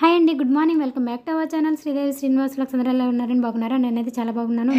Hi అండి, good morning. Welcome back to our channel Sridevi Srinivas vlogs. అందరూ ఎలా ఉన్నారని బాగున్నారా? నేనైతే చాలా బాగున్నాను.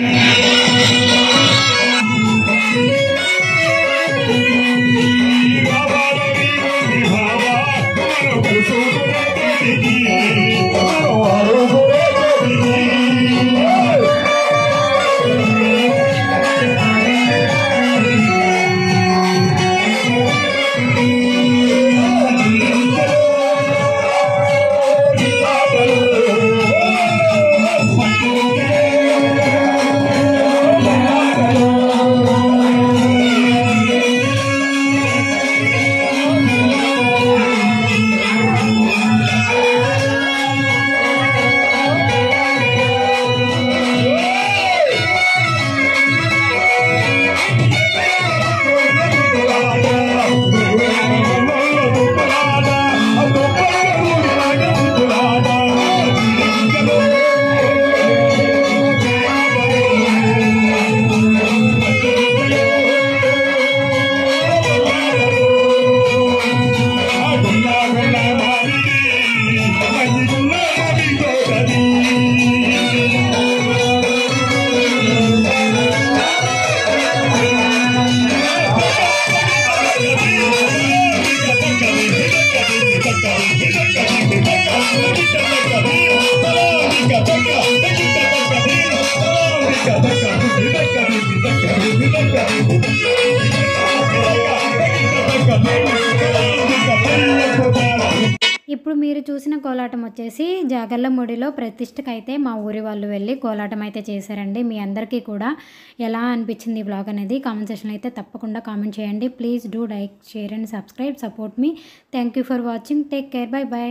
ఇప్పుడు మీరు చూసిన కోలాటం వచ్చేసి జాగర్లమూడిలో ప్రతిష్టకైతే మా ఊరి వాళ్ళు వెళ్ళి కోలాటం అయితే చేశారండి. మీ అందరికీ కూడా ఎలా అనిపించింది ఈ వ్లాగ్ అనేది కామెంట్ సెక్షన్లో అయితే తప్పకుండా కామెంట్ చేయండి. Please do like, share and subscribe, support me. Thank you for watching. Take care. By by.